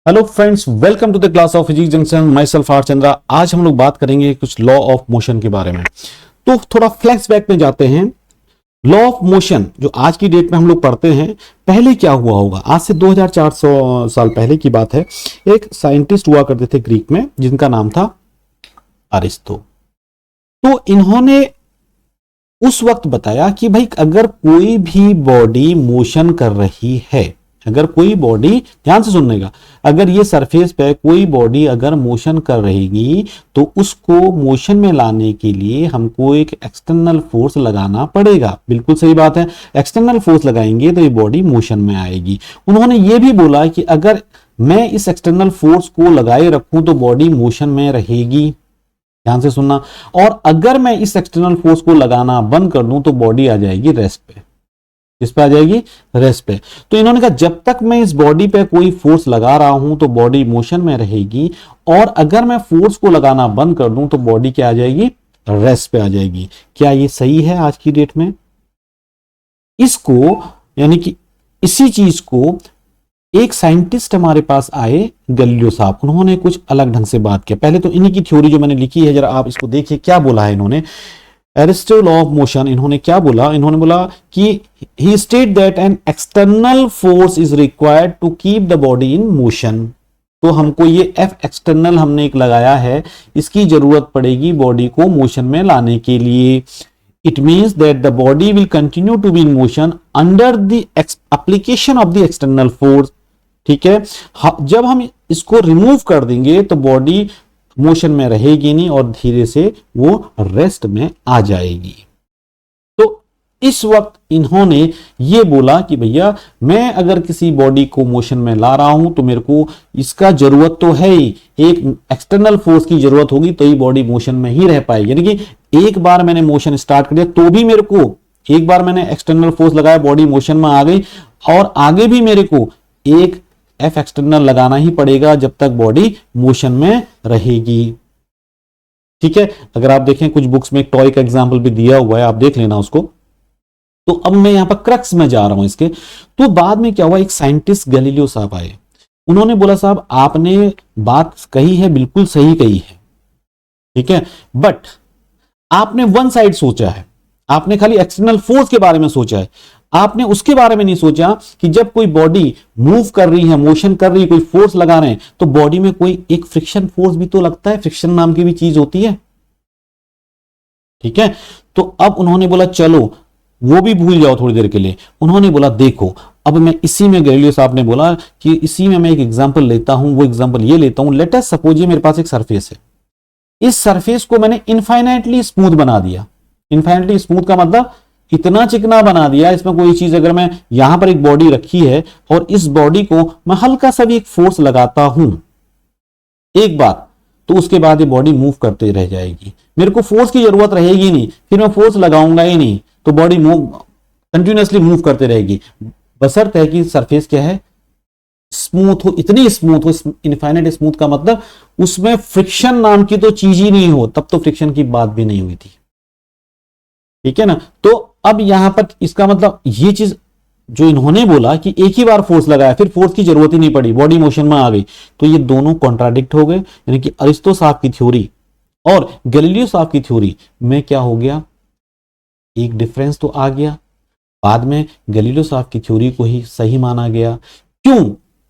Hello friends, welcome to the class of physics junction. Myself R Chandra. आज हम लोग बात करेंगे कुछ लॉ ऑफ मोशन के बारे में। तो थोड़ा फ्लैश बैक में जाते हैं। लॉ ऑफ मोशन जो आज की डेट में हम लोग पढ़ते हैं, पहले क्या हुआ होगा? आज से 2400 साल पहले की बात है। एक साइंटिस्ट हुआ करते थे ग्रीक में, जिनका नाम था अरिस्तो। तो इन्होंने उस वक्त बताया कि भाई अगर कोई भी बॉडी मोशन कर रही है, अगर कोई बॉडी, ध्यान से सुनने का, अगर ये सरफेस पे कोई बॉडी अगर मोशन कर रहेगी तो उसको मोशन में लाने के लिए हमको एक एक्सटर्नल फोर्स लगाना पड़ेगा। बिल्कुल सही बात है, एक्सटर्नल फोर्स लगाएंगे तो ये बॉडी मोशन में आएगी। उन्होंने ये भी बोला कि अगर मैं इस एक्सटर्नल फोर्स को लगाए रखूं तो बॉडी मोशन में रहेगी। ध्यान से सुनना। और अगर मैं इस एक्सटर्नल फोर्स को लगाना बंद कर दूं तो बॉडी आ जाएगी रेस्ट पे। किस पे आ जाएगी? रेस्ट पे। तो इन्होंने कहा जब तक मैं इस बॉडी पे कोई फोर्स लगा रहा हूं तो बॉडी मोशन में रहेगी, और अगर मैं फोर्स को लगाना बंद कर दूं तो बॉडी क्या आ जाएगी? रेस्ट पे आ जाएगी। क्या ये सही है आज की डेट में? इसको, यानी कि इसी चीज को एक साइंटिस्ट हमारे पास आए, गैलीलियो साहब। उन्होंने कुछ अलग ढंग से बात किया। पहले तो इन्हीं की थ्योरी जो मैंने लिखी है, जरा आप इसको देखिए क्या बोला है इन्होंने। एरिस्टो लॉ ऑफ मोशन, इन्होंने क्या बोला? इन्होंने बोला कि he state that an external force is required to keep the body in motion. तो हमको ये एफ एक्सटर्नल हमने एक लगाया है, इसकी जरूरत पड़ेगी बॉडी को मोशन में लाने के लिए। It means that the body will continue to be in motion under the application of the external force. ठीक है, जब हम इसको रिमूव कर देंगे तो बॉडी मोशन में रहेगी नहीं और धीरे से वो रेस्ट में आ जाएगी। तो इस वक्त इन्होंने ये बोला कि भैया मैं अगर किसी बॉडी को मोशन में ला रहा हूं तो मेरे को इसका जरूरत तो है ही, एक एक्सटर्नल फोर्स की जरूरत होगी तो ही बॉडी मोशन में ही रह पाएगी। यानी कि एक बार मैंने मोशन स्टार्ट कर दिया तो भी मेरे को, एक बार मैंने एक्सटर्नल फोर्स लगाया, बॉडी मोशन में आ गई, और आगे भी मेरे को एक एफ एक्सटर्नल लगाना ही पड़ेगा जब तक बॉडी मोशन में रहेगी। ठीक है, अगर आप देखें कुछ बुक्स में एक टॉय का एग्जांपल भी दिया हुआ है, आप देख लेना उसको। तो अब मैं यहां पर क्रक्स में जा रहा हूं इसके। तो बाद में क्या हुआ, एक साइंटिस्ट गैलीलियो साहब आए। उन्होंने बोला साहब आपने बात कही है, बिल्कुल सही कही है, ठीक है, बट आपने वन साइड सोचा है। आपने खाली एक्सटर्नल फोर्स के बारे में सोचा है, आपने उसके बारे में नहीं सोचा कि जब कोई बॉडी मूव कर रही है, मोशन कर रही है, कोई फोर्स लगा रहे हैं तो बॉडी में कोई एक फ्रिक्शन फोर्स भी तो लगता है, फ्रिक्शन नाम की भी चीज होती है। ठीक है, तो अब उन्होंने बोला चलो वो भी भूल जाओ थोड़ी देर के लिए। उन्होंने बोला देखो अब मैं इसी में, गैलीलियो साहब ने बोला कि इसी में मैं एक एग्जांपल लेता हूं। वो एग्जांपल ये लेता हूं, लेट अस सपोज ये मेरे पास एक सरफेस है, इस सरफेस को मैंने इनफाइनाइटली स्मूथ बना दिया। इनफाइनाइटली स्मूथ का मतलब इतना चिकना बना दिया, इसमें कोई चीज, अगर मैं यहां पर एक बॉडी रखी है और इस बॉडी को मैं हल्का सा भी एक फोर्स लगाता हूं एक बार, तो उसके बाद ये बॉडी मूव करते रह जाएगी। मेरे को फोर्स की जरूरत रहेगी नहीं, फिर मैं फोर्स लगाऊंगा ही नहीं, तो बॉडी मूव कंटिन्यूअसली मूव करते रहेगी, बशर्ते है कि सरफेस क्या है, स्मूथ हो, इतनी स्मूथ हो। इनफाइनाइट स्मूथ का मतलब उसमें फ्रिक्शन नाम की तो चीज ही नहीं हो, तब तो फ्रिक्शन की बात भी नहीं हुई थी। ठीक है ना। तो अब यहां पर इसका मतलब ये चीज जो इन्होंने बोला कि एक ही बार फोर्स लगाया, फिर फोर्स की जरूरत ही नहीं पड़ी, बॉडी मोशन में आ गई, तो ये दोनों कॉन्ट्राडिक्ट हो गए। यानी कि अरिस्टो साहब की थ्योरी और गैलीलियो साहब की थ्योरी में क्या हो गया, एक डिफरेंस तो आ गया। बाद में गैलीलियो साहब की थ्योरी को ही सही माना गया। क्यों?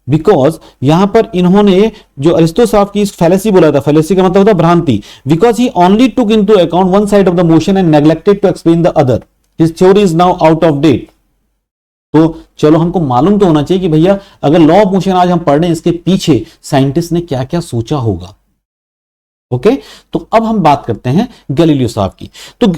बिकॉज यहां पर इन्होंने जो अरिस्टो साहब की फैलेसी बोला था, फैलेसी का मतलब होता है भ्रांति, because he only took into account one side of the motion and neglected to explain the other, his theory is now out of date. तो चलो हमको मालूम तो होना चाहिए कि भैया अगर लॉ ऑफ मोशन आज हम पढ़ रहे हैं, इसके पीछे साइंटिस्ट ने क्या क्या सोचा होगा। ओके, तो अब हम बात करते हैं गैलीलियो साहब की। तो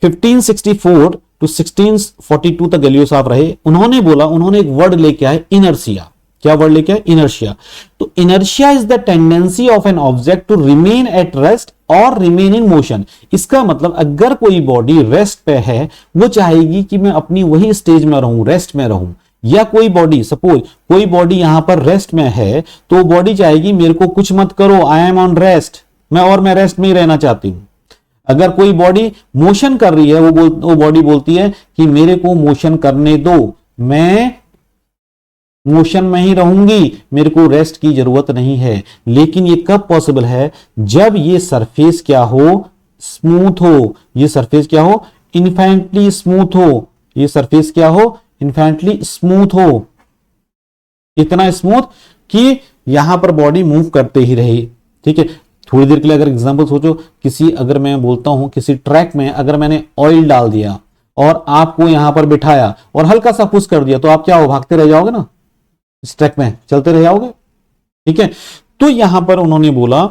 1564 टू 1642 तक गैलीलियो साहब रहे। उन्होंने बोला, उन्होंने एक वर्ड लेके आए, इनर्शिया। क्या वर्ड लेके आए? इनर्शिया। तो inertia is the tendency of an object to remain at rest और रिमेन इन मोशन। इसका मतलब अगर कोई बॉडी रेस्ट पे है, वो चाहेगी कि मैं अपनी वही स्टेज में रहूं, रेस्ट में रहूं। या कोई बॉडी, सपोज कोई बॉडी यहां पर रेस्ट में है, तो बॉडी चाहेगी मेरे को कुछ मत करो, आई एम ऑन रेस्ट, मैं रेस्ट में ही रहना चाहती हूं। अगर कोई बॉडी मोशन कर रही है, वो बॉडी बोलती है कि मेरे को मोशन करने दो, मैं मोशन में ही रहूंगी, मेरे को रेस्ट की जरूरत नहीं है। लेकिन ये कब पॉसिबल है? जब ये सरफेस क्या हो? स्मूथ हो। ये सरफेस क्या हो? इन्फाइनेटली स्मूथ हो। ये सरफेस क्या हो? इन्फाइनेटली स्मूथ हो, इतना स्मूथ कि यहां पर बॉडी मूव करते ही रहे। ठीक है, थोड़ी देर के लिए अगर एग्जांपल सोचो, किसी अगर मैं बोलता हूं किसी ट्रैक में अगर मैंने ऑयल डाल दिया और आपको यहां पर बिठाया और हल्का सा पुश कर दिया, तो आप क्या हो? भागते रह जाओगे ना, इस ट्रैक में चलते रह जाओगे। ठीक है, तो यहां पर उन्होंने बोला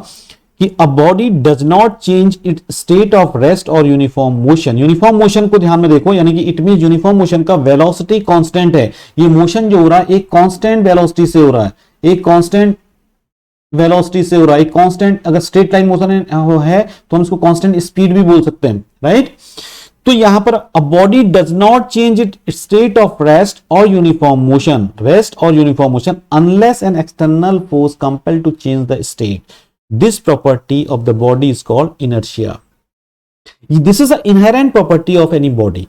कि अ body does not change it state of rest और यूनिफॉर्म मोशन। यूनिफॉर्म मोशन को ध्यान में देखो, यानी कि इट मीन यूनिफॉर्म मोशन का वेलोसिटी कांस्टेंट है। ये मोशन जो हो रहा है एक कांस्टेंट वेलोसिटी से हो रहा है, एक कांस्टेंट वेलोसिटी से हो रहा है, एक कांस्टेंट। अगर स्ट्रेट लाइन मोशन है तो हम इसको कांस्टेंट स्पीड भी बोल सकते हैं, राइट। तो यहां पर a body does not change it state of rest और यूनिफॉर्म मोशन, रेस्ट और uniform motion unless an external force compel to change the state. This property of the body is called inertia. This is an inherent property of any body,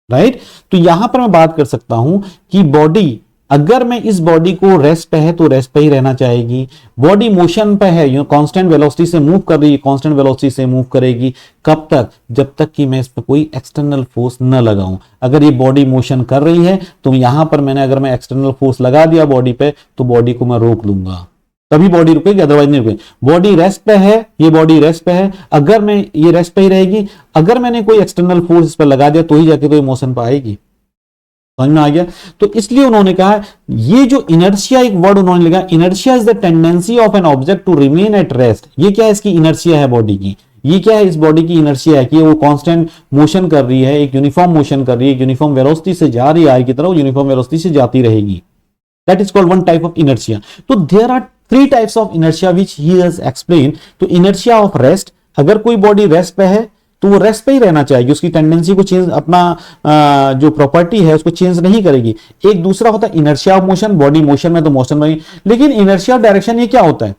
right? तो यहां पर मैं बात कर सकता हूं कि बॉडी, अगर मैं इस बॉडी को रेस्ट पे है तो रेस्ट पे ही रहना चाहेगी। बॉडी मोशन पे है, कांस्टेंट वेलोसिटी से मूव कर रही है, कांस्टेंट वेलोसिटी से मूव करेगी। कब तक? जब तक कि मैं इस पर कोई एक्सटर्नल फोर्स न लगाऊं। अगर ये बॉडी मोशन कर रही है तो यहां पर मैंने अगर मैं एक्सटर्नल फोर्स लगा दिया बॉडी पे, तो बॉडी को मैं रोक लूंगा, तभी बॉडी रुकेगी, अदरवाइज नहीं रुकेगी। बॉडी रेस्ट पे है, ये बॉडी रेस्ट पे है, अगर मैं ये रेस्ट पे ही रहेगी। अगर मैंने कोई एक्सटर्नल फोर्स इस पर लगा दिया तो ही जाके तो ये मोशन पे आएगी। समझ में आ गया? तो इसलिए उन्होंने कहा, ये जो इनर्शिया एक वर्ड उन्होंने लिखा, inertia is the tendency of an object to remain at rest. ये क्या है? इसकी इनर्शिया है बॉडी की। ये क्या है? इस बॉडी की इनर्शिया है कि वो कांस्टेंट मोशन कर रही है, एक यूनिफॉर्म मोशन कर रही है, एक यूनिफॉर्म वेलोसिटी से जा रही है आगे की तरफ, यूनिफॉर्म वेलोसिटी से जाती रहेगी। That is called one type of inertia. तो there are three types of inertia which he has explain. तो इनर्शिया ऑफ रेस्ट, अगर कोई बॉडी रेस्ट पे है तो वो रेस्ट पे ही रहना चाहेगी, उसकी टेंडेंसी को चेंज, अपना जो प्रॉपर्टी है उसको चेंज नहीं करेगी। एक दूसरा होता है inertia of motion, body motion में तो मोशन में। लेकिन इनर्शिया ऑफ डायरेक्शन ये क्या होता है?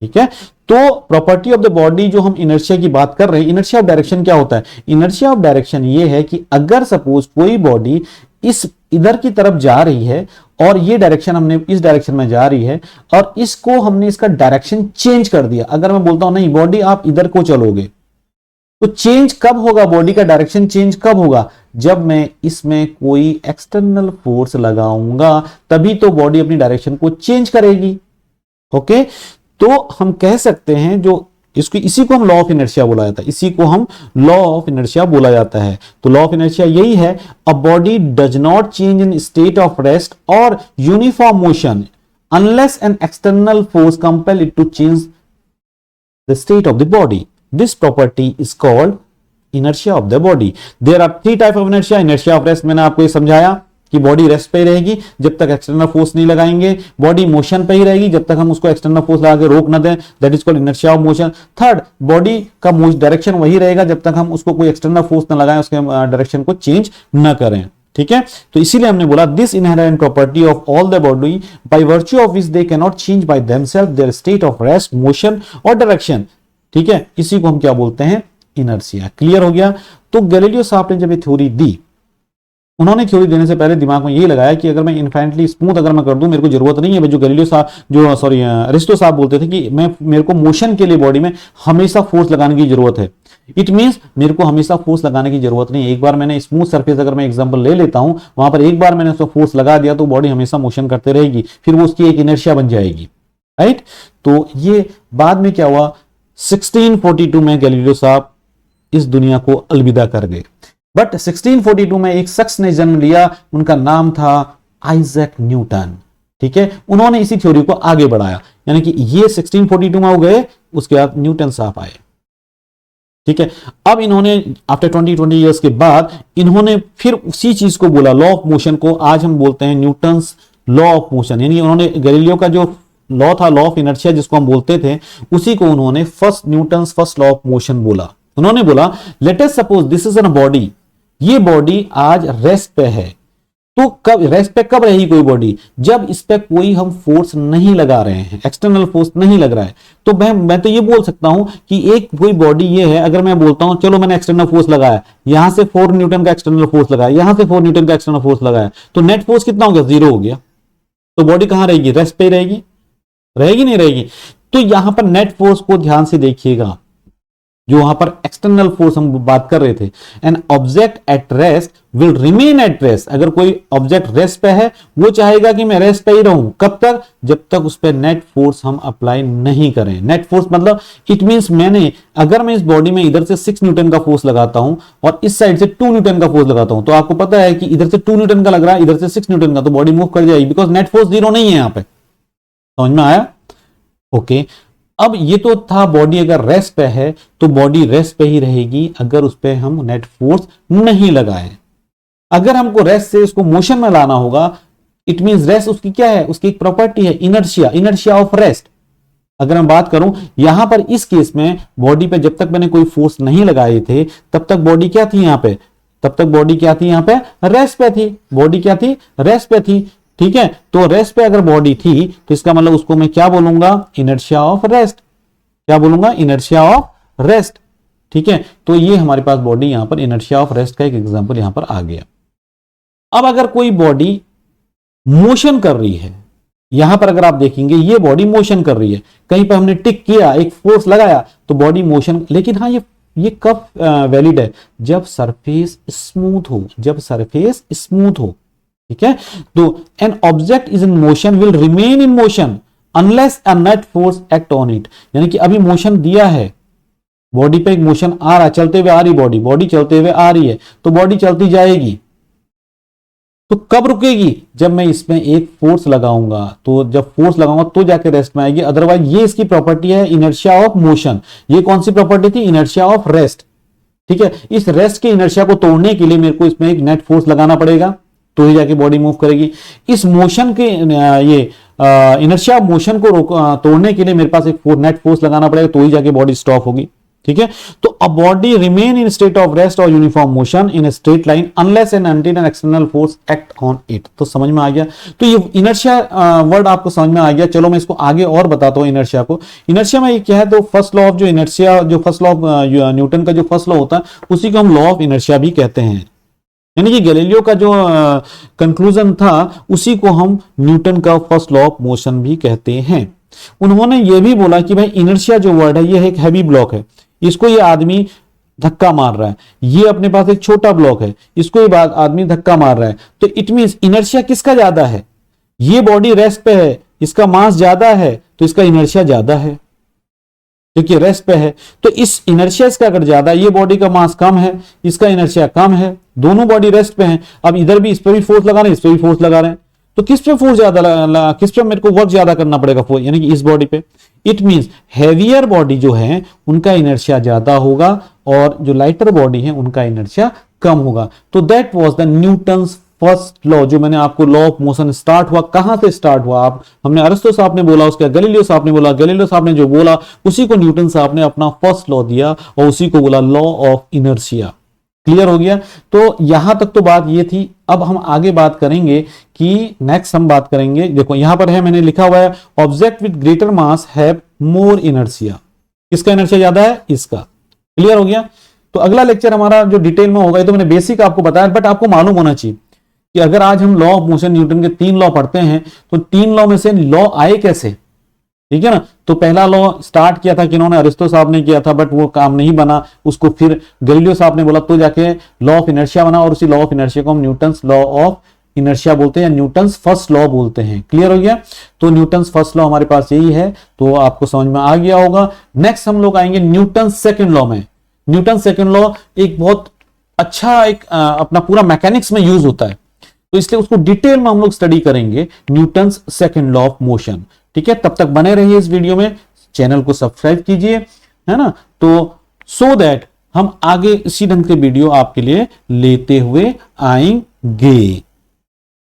ठीक है, तो प्रॉपर्टी ऑफ द बॉडी जो हम इनर्शिया की बात कर रहे हैं, इनर्शिया ऑफ डायरेक्शन क्या होता है? इनर्शिया ऑफ डायरेक्शन ये है कि अगर सपोज कोई बॉडी इस इधर की तरफ जा रही है और ये डायरेक्शन हमने इस डायरेक्शन में जा रही है और इसको हमने इसका डायरेक्शन चेंज कर दिया। अगर मैं बोलता हूं नहीं बॉडी आप इधर को चलोगे, तो चेंज कब होगा? बॉडी का डायरेक्शन चेंज कब होगा? जब मैं इसमें कोई एक्सटर्नल फोर्स लगाऊंगा, तभी तो बॉडी अपनी डायरेक्शन को चेंज करेगी। ओके, तो हम कह सकते हैं जो इसको, इसी को हम लॉ ऑफ इनर्शिया बोला जाता है, इसी को हम लॉ ऑफ इनर्शिया बोला जाता है। तो लॉ ऑफ इनर्शिया यही है, a body does not change in state of rest और uniform motion unless an external force compel it to change the state of the body. This property is called inertia of the body. There are three type of inertia. Inertia of rest मैंने आपको ये समझाया कि body rest पे ही रहेगी जब तक external force नहीं लगाएंगे। बॉडी मोशन पे ही रहेगी जब तक हम उसको एक्सटर्नल फोर्स लगा के रोक न दें, that is called inertia of motion. Third, body का डायरेक्शन वही रहेगा जब तक हम उसको कोई एक्सटर्नल फोर्स न लगाएं, उसके डायरेक्शन को चेंज न करें। ठीक है, तो इसीलिए हमने बोला this inherent property of all the body by virtue of which they can not change by themselves their state of rest, motion और डायरेक्शन। ठीक है, इसी को हम क्या बोलते हैं? इनर्शिया। क्लियर हो गया? तो गैलीलियो साहब ने जब ये थ्योरी दी, उन्होंने थ्योरी देने से पहले दिमाग में यही लगाया कि अगर मैं इनफाइनेटली स्मूथ अगर मैं कर दूं, मेरे को जरूरत नहीं है। जो गैलीलियो साहब, जो सॉरी अरिस्टो साहब बोलते थे कि मेरे को मोशन के लिए बॉडी में हमेशा फोर्स लगाने की जरूरत है। इट मींस मेरे को हमेशा फोर्स लगाने की जरूरत नहीं है। एक बार मैंने स्मूथ सरफेस अगर मैं एग्जांपल ले लेता हूं, वहां पर एक बार मैंने उसको फोर्स लगा दिया तो बॉडी हमेशा मोशन करते रहेगी, फिर वो उसकी एक इनर्शिया बन जाएगी, राइट। तो ये बाद में क्या हुआ, 1642 में गैलीलियो साहब इस दुनिया को अलविदा कर गए। बट 1642 में एक शख्स ने जन्म लिया, उनका नाम था आइजैक न्यूटन। ठीक है, उन्होंने इसी थ्योरी को आगे बढ़ाया, यानी कि ये 1642 में हो गए, उसके बाद न्यूटन साहब आए। ठीक है, अब इन्होंने आफ्टर 20 इयर्स के बाद इन्होंने फिर उसी चीज को बोला, लॉ ऑफ मोशन को आज हम बोलते हैं न्यूटन्स लॉ ऑफ मोशन। यानी उन्होंने गैलीलियो का जो लॉ था, लॉ ऑफ इनर्शिया जिसको हम बोलते थे, उसी को उन्होंने Newton's first law of motion बोला। उन्होंने बोला let us suppose this is an body, ये बॉडी आज रेस्ट पे है, तो कब रेस्ट पे कब रहेगी कोई बॉडी, जब इस पे कोई हम फोर्स नहीं लगा रहे हैं, एक्सटर्नल फोर्स नहीं लग रहा है। तो मैं तो ये बोल सकता हूं कि एक कोई बॉडी ये है, अगर मैं बोलता हूं चलो मैंने एक्सटर्नल फोर्स लगाया, यहां से 4 न्यूटन का एक्सटर्नल फोर्स लगाया, यहां से 4 न्यूटन का एक्सटर्नल फोर्स लगाया, तो नेट फोर्स कितना हो गया, 0 हो गया। तो बॉडी कहां रहेगी, रेस्ट पे रहेगी, रहेगी नहीं रहेगी। तो यहां पर नेट फोर्स को ध्यान से देखिएगा, जो वहां पर एक्सटर्नल फोर्स हम बात कर रहे थे, an object at rest will remain at rest. अगर कोई ऑब्जेक्ट रेस्ट पे है, वो चाहेगा कि मैं रेस्ट पे ही रहूं, कब तक, जब तक उस पर नेट फोर्स हम अप्लाई नहीं करें। नेट फोर्स मतलब इट मींस अगर मैं इस बॉडी में इधर से 6 न्यूटन का फोर्स लगाता हूं और इस साइड से 2 न्यूटन का फोर्स लगाता हूं, तो आपको पता है कि इधर से 2 न्यूटन का लग रहा है, इधर से 6 न्यूटन का, तो बॉडी मूव कर जाएगी, बिकॉज नेट फोर्स 0 नहीं है यहां पे। समझ में आया? ओके। अब ये तो था बॉडी अगर रेस्ट पे है तो बॉडी रेस्ट पे ही रहेगी अगर उस पे हम नेट फोर्स नहीं लगाए। अगर हमको रेस्ट से उसको मोशन में लाना होगा, इट मींस रेस्ट उसकी क्या है, उसकी एक प्रॉपर्टी है इनर्शिया, इनर्शिया ऑफ रेस्ट। अगर मैं बात करूं यहां पर इस केस में बॉडी पे जब तक मैंने कोई फोर्स नहीं लगाए थे तब तक बॉडी क्या थी यहां पे, तब तक बॉडी क्या थी यहां पे, रेस्ट पे थी। बॉडी क्या थी, रेस्ट पे थी। ठीक है, तो रेस्ट पे अगर बॉडी थी तो इसका मतलब उसको मैं क्या बोलूंगा, इनर्शिया ऑफ रेस्ट। क्या बोलूंगा, इनर्शिया ऑफ रेस्ट। ठीक है, तो ये हमारे पास बॉडी यहां पर इनर्शिया ऑफ रेस्ट का एक एग्जांपल यहां पर आ गया। अब अगर कोई बॉडी मोशन कर रही है, यहां पर अगर आप देखेंगे ये बॉडी मोशन कर रही है, कहीं पर हमने टिक किया, एक फोर्स लगाया तो बॉडी मोशन, लेकिन हाँ ये कब वैलिड है, जब सरफेस स्मूथ हो, जब सरफेस स्मूथ हो। ठीक है, तो an object is in motion will remain in motion unless a net force act on it. यानी कि अभी मोशन दिया है, बॉडी पे एक मोशन आ रहा है, चलते हुए आ रही बॉडी चलते हुए आ रही है, तो बॉडी चलती जाएगी। तो कब रुकेगी, जब मैं इसमें एक फोर्स लगाऊंगा, तो जब फोर्स लगाऊंगा तो जाके रेस्ट में आएगी, अदरवाइज ये इसकी प्रॉपर्टी है इनर्शिया ऑफ मोशन। ये कौन सी प्रॉपर्टी थी, इनर्शिया ऑफ रेस्ट। ठीक है, इस रेस्ट के इनर्शिया को तोड़ने के लिए मेरे को इसमें एक नेट फोर्स लगाना पड़ेगा, तो ही जाके बॉडी मूव करेगी। इस मोशन के ये इनर्शिया मोशन को तोड़ने के लिए मेरे पास एक नेट फोर्स लगाना पड़ेगा, तो ही जाके बॉडी स्टॉप होगी। ठीक है, तो a body remain in state of rest और uniform motion in straight line unless and until an external force act on it. तो समझ में आ गया, तो ये इनर्शिया वर्ड आपको समझ में आ गया। चलो मैं इसको आगे और बताता हूं इनर्शिया को। इनर्शिया में ये क्या है, तो फर्स्ट लॉ ऑफ जो इनर्शिया, जो फर्स्ट लॉ ऑफ न्यूटन का जो फर्स्ट लॉ होता है उसी को हम लॉ ऑफ इनर्शिया भी कहते हैं। यानी कि गैलीलियो का जो कंक्लूजन था उसी को हम न्यूटन का फर्स्ट लॉ ऑफ मोशन भी कहते हैं। उन्होंने ये भी बोला कि भाई इनर्शिया जो वर्ड है ये एक हैवी ब्लॉक है, इसको ये आदमी धक्का मार रहा है, ये अपने पास एक छोटा ब्लॉक है, इसको ये आदमी धक्का मार रहा है, तो इट मींस इनर्शिया किसका ज्यादा है, ये बॉडी रेस्ट पे है, इसका मास ज्यादा है तो इसका इनर्शिया ज्यादा है, क्योंकि रेस्ट पे है। तो इस इनर्शिया इसका अगर ज्यादा, ये बॉडी का मास कम है, इसका इनर्शिया कम है, दोनों बॉडी रेस्ट पे हैं। अब इधर भी इस पे भी फोर्स लगा रहे हैं, इस पे भी फोर्स लगा रहे हैं, तो किस पे फोर्स ज्यादा, किस पे मेरे को वर्क ज्यादा करना पड़ेगा फोर्स, यानी कि इस बॉडी पे। इट मींस हैवियर बॉडी जो है उनका इनर्शिया ज्यादा होगा और जो लाइटर बॉडी है उनका इनर्शिया कम होगा। तो that was the Newton's first law. जो मैंने आपको लॉ ऑफ मोशन स्टार्ट हुआ, कहां से स्टार्ट हुआ, आप हमने अरिस्टो साहब ने बोला, उसके गैलीलियो साहब ने बोला, गैलीलियो साहब ने जो बोला उसी को न्यूटन साहब ने अपना फर्स्ट लॉ दिया और उसी को बोला लॉ ऑफ इनर्शिया। क्लियर हो गया, तो यहां तक तो बात ये थी। अब हम आगे बात करेंगे कि नेक्स्ट हम बात करेंगे, देखो यहां पर है, मैंने लिखा हुआ है object with greater mass have more inertia. किसका इनर्शिया ज्यादा है, इसका। क्लियर हो गया, तो अगला लेक्चर हमारा जो डिटेल में होगा, तो मैंने बेसिक आपको बताया, बट आपको मालूम होना चाहिए कि अगर आज हम लॉ ऑफ मोशन न्यूटन के 3 लॉ पढ़ते हैं तो 3 लॉ में से लॉ आए कैसे। ठीक है ना, तो पहला लॉ स्टार्ट किया था किन्होंने, अरिस्टो साहब ने किया था, बट वो काम नहीं बना, उसको फिर गैलीलियो साहब ने बोला, तो जाके लॉ ऑफ इनर्शिया बना, और उसी लॉ ऑफ इनर्शिया को हम न्यूटन्स लॉ ऑफ इनर्शिया बोलते हैं या न्यूटन्स फर्स्ट लॉ बोलते हैं। क्लियर हो गया, तो न्यूटन्स फर्स्ट लॉ हमारे पास यही है, तो आपको समझ में आ गया होगा। नेक्स्ट हम लोग आएंगे न्यूटन्स सेकंड लॉ में। न्यूटन्स सेकंड लॉ एक बहुत अच्छा एक अपना पूरा मैकेनिक्स में यूज होता है, तो इसलिए उसको डिटेल में हम लोग स्टडी करेंगे, Newton's second law of motion. ठीक है, तब तक बने रहिए इस वीडियो में, चैनल को सब्सक्राइब कीजिए, है ना, तो सो दैट हम आगे इसी ढंग के वीडियो आपके लिए लेते हुए आएंगे।